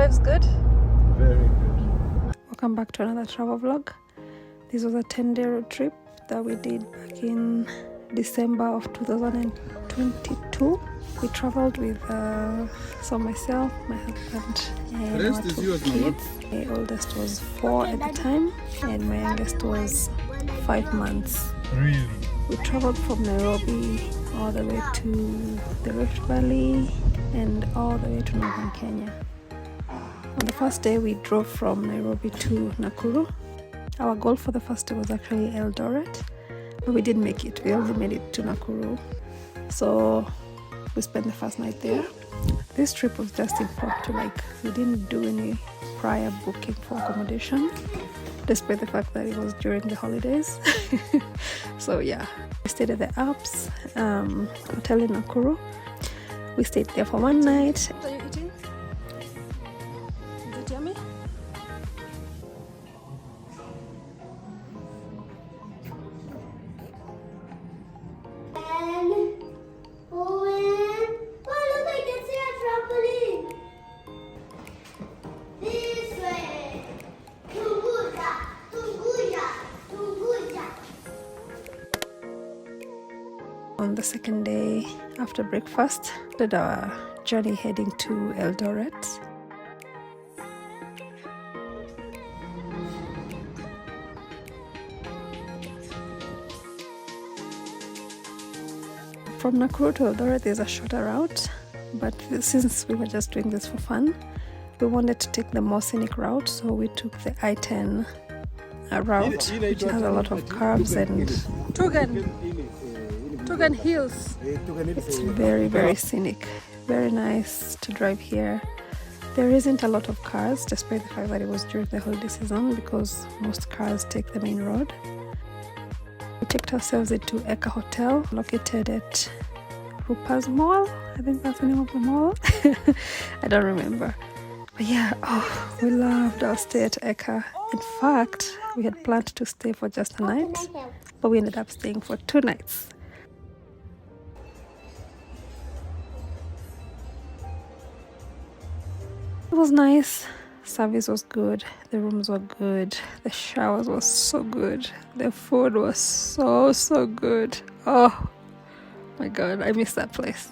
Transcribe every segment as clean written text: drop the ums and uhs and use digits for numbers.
Life's good? Very good. Welcome back to another travel vlog. This was a 10-day road trip that we did back in December of 2022. We traveled with myself, my husband, and our 2 kids. My oldest was 4 at the time, and my youngest was 5 months. Really? We traveled from Nairobi all the way to the Rift Valley and all the way to northern Kenya. On the first day, we drove from Nairobi to Nakuru. Our goal for the first day was actually Eldoret, but we didn't make it. We only made it to Nakuru. So we spent the first night there. This trip was just impromptu, like we didn't do any prior booking for accommodation, despite the fact that it was during the holidays. So yeah, we stayed at the Alps hotel in Nakuru. We stayed there for one night. What are you eating? Is it yummy? On the second day, after breakfast, did our journey heading to Eldoret. From Nakuru to Eldoret there's a shorter route, but since we were just doing this for fun, we wanted to take the more scenic route, so we took the I-10 route, which has a lot of curves and Tugan Hills. It's very, very scenic, very nice to drive here. There isn't a lot of cars, despite the fact that it was during the holiday season, because most cars take the main road. We checked ourselves into Eka Hotel, located at Rupa's Mall. I think that's the name of the mall. I don't remember. But yeah, we loved our stay at Eka. In fact, we had planned to stay for just a night, but we ended up staying for 2 nights. It was nice. Service was good. The rooms were good. The showers were so good. The food was so good. Oh my god, I miss that place.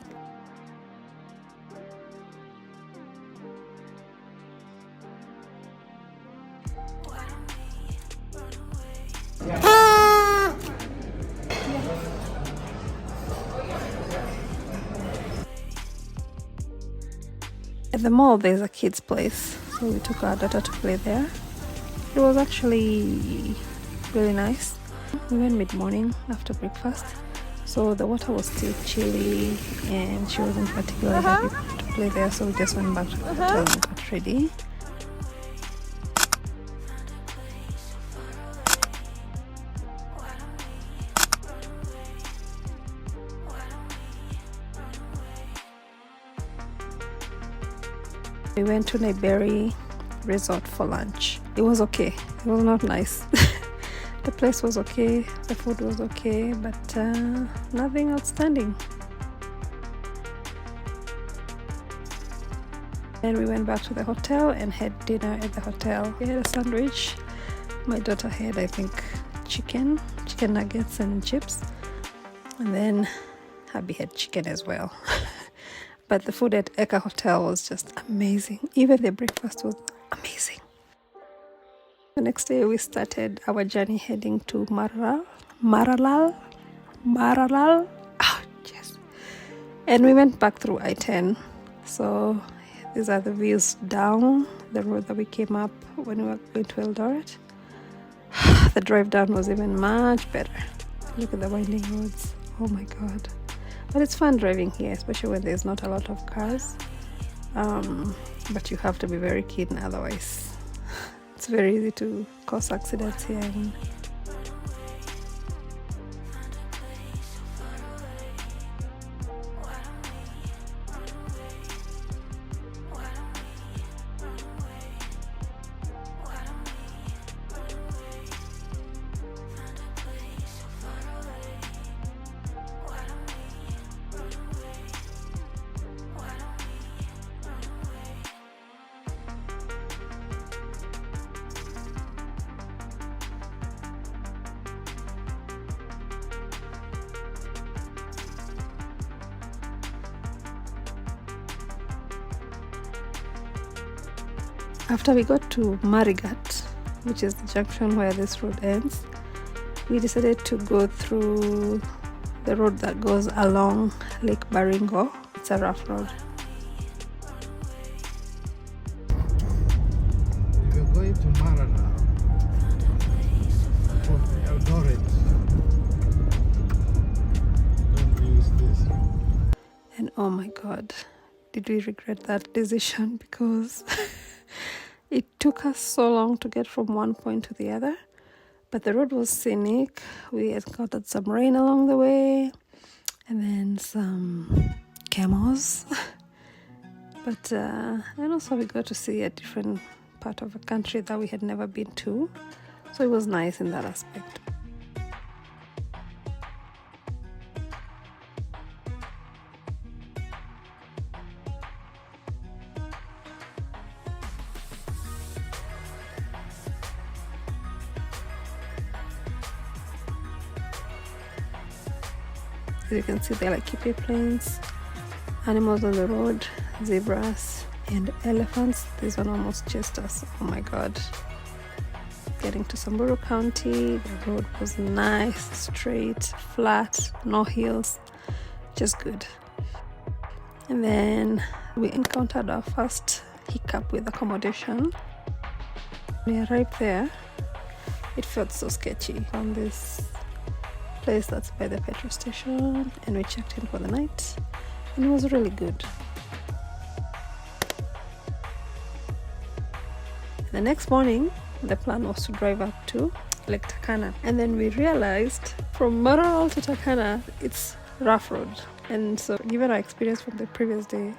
At the mall there's a kids place, so we took our daughter to play there. It was actually really nice. We went mid-morning after breakfast, so the water was still chilly and she wasn't particularly happy to play there, so we just went back to the hotel and got ready. We went to Nairobi Resort for lunch. It was okay. It was not nice. The place was okay, the food was okay, but nothing outstanding. Then we went back to the hotel and had dinner at the hotel. We had a sandwich. My daughter had, I think, chicken nuggets and chips. And then hubby had chicken as well. But the food at Eka Hotel was just amazing. Even the breakfast was amazing. The next day we started our journey heading to Maralal. Oh, yes. And we went back through I-10. So these are the views down the road that we came up when we were going to Eldoret. The drive down was even much better. Look at the winding roads. Oh my god. But it's fun driving here, especially when there's not a lot of cars. But you have to be very keen, otherwise it's very easy to cause accidents here. After we got to Marigat, which is the junction where this road ends, we decided to go through the road that goes along Lake Baringo. It's a rough road. If you're going to Maralal from Eldoret, don't use this. And oh my god, did we regret that decision, because it took us so long to get from one point to the other. But the road was scenic. We encountered some rain along the way, and then some camels. But and also we got to see a different part of a country that we had never been to. So it was nice in that aspect. As you can see, there are like kipi planes, animals on the road, zebras and elephants. This one almost chased us. Oh my god. Getting to Samburu County, the road was nice, straight, flat, no hills, just good. And then we encountered our first hiccup with accommodation. When we arrived there, it felt so sketchy on this place that's by the petrol station, and we checked in for the night, and it was really good. The next morning, the plan was to drive up to Lake Takana, and then we realized from Maralal to Takana it's rough road, and so given our experience from the previous day,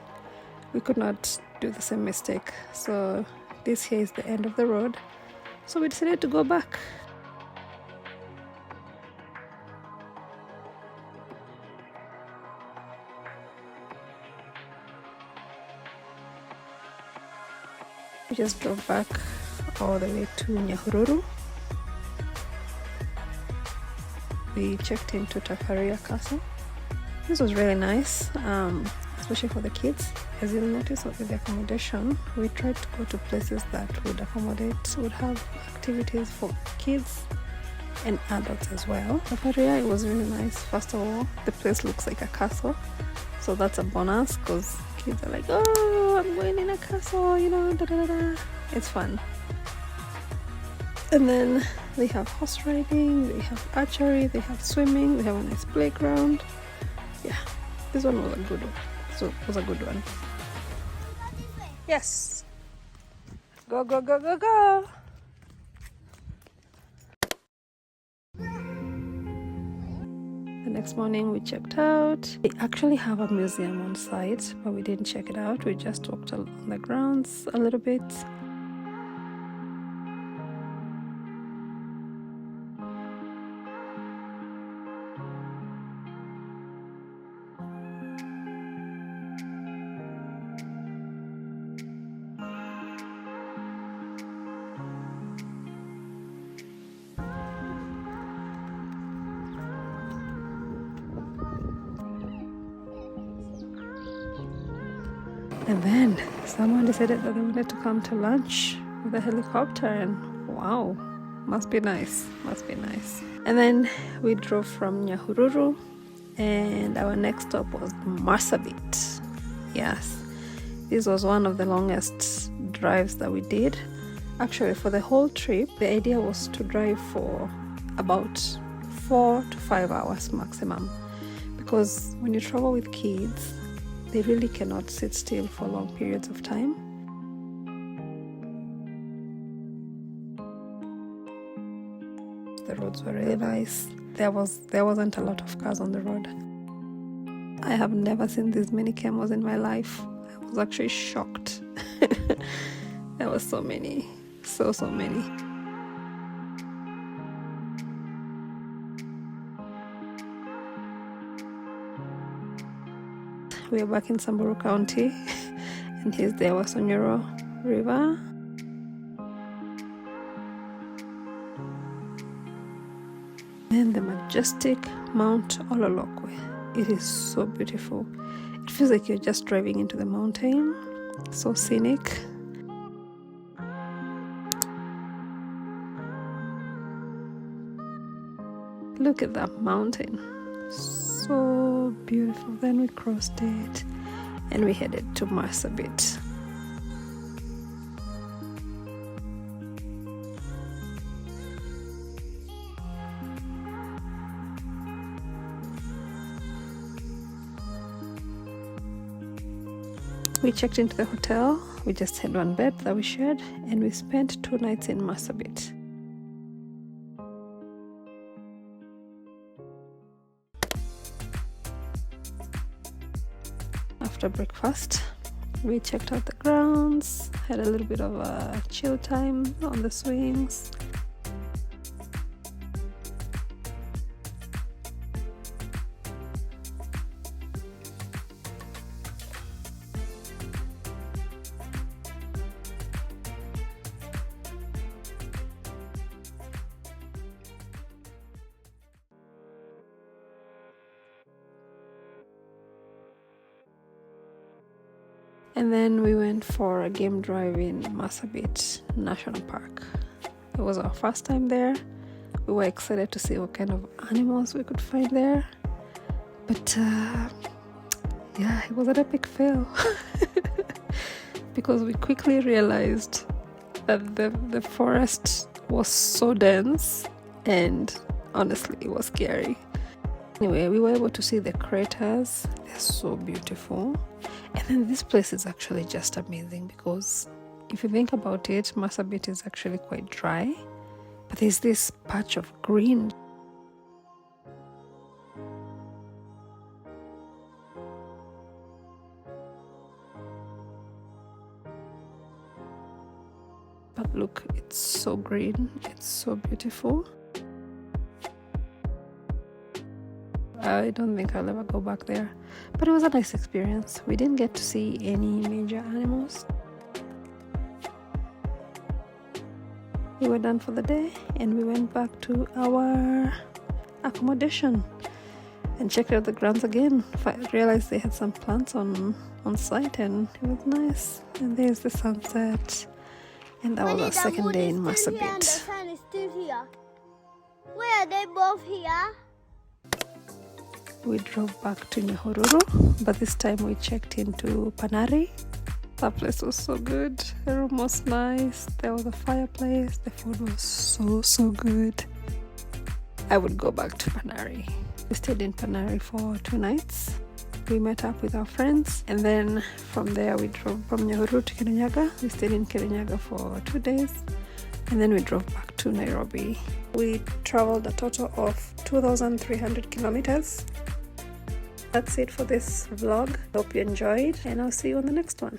we could not do the same mistake. So this here is the end of the road, so we decided to go back. We just drove back all the way to Nyahururu. We checked into Tafaria Castle. This was really nice, especially for the kids. As you'll notice with the accommodation, we tried to go to places that would have activities for kids and adults as well. Tafaria, it was really nice. First of all, the place looks like a castle, so that's a bonus, because kids are like, oh, I'm going in a castle, you know, da da da. It's fun. And then they have horse riding, they have archery, they have swimming, they have a nice playground. Yeah, this one was a good one. So it was a good one. Yes. Go, go, go, go, go. The next morning we checked out. They actually have a museum on site, but we didn't check it out. We just walked along the grounds a little bit. And then someone decided that they wanted to come to lunch with a helicopter, and wow, must be nice. And then we drove from Nyahururu, and our next stop was Marsabit. Yes, this was one of the longest drives that we did. Actually, for the whole trip, the idea was to drive for about 4 to 5 hours maximum, because when you travel with kids, they really cannot sit still for long periods of time. The roads were really nice. There wasn't a lot of cars on the road. I have never seen this many camels in my life. I was actually shocked. There were so many, so many. We are back in Samburu County, and here's the Wasonyoro River. And the majestic Mount Ololokwe. It is so beautiful. It feels like you're just driving into the mountain. So scenic. Look at that mountain, so beautiful. Then we crossed it and we headed to Marsabit. We checked into the hotel. We just had one bed that we shared, and we spent 2 nights in Marsabit. After breakfast, we checked out the grounds, had a little bit of a chill time on the swings. And then we went for a game drive in Marsabit National Park. It was our first time there. We were excited to see what kind of animals we could find there. But yeah, it was an epic fail. Because we quickly realized that the forest was so dense, and honestly, it was scary. Anyway, we were able to see the craters. They're so beautiful. And then this place is actually just amazing, because if you think about it, Marsabit is actually quite dry, but there's this patch of green. But look, it's so green, it's so beautiful. I don't think I'll ever go back there, but it was a nice experience. We didn't get to see any major animals. We were done for the day, and we went back to our accommodation and checked out the grounds again. I realized they had some plants on site, and it was nice. And there's the sunset, and that was our second day in Marsabit. Why are they both here? We drove back to Nyahururu, but this time we checked into Panari. That place was so good. The room was nice. There was a fireplace. The food was so good. I would go back to Panari. We stayed in Panari for 2 nights. We met up with our friends, and then from there we drove from Nyahururu to Kirinyaga. We stayed in Kirinyaga for 2 days, and then we drove back to Nairobi. We traveled a total of 2,300 kilometers. That's it for this vlog. Hope you enjoyed, and I'll see you on the next one.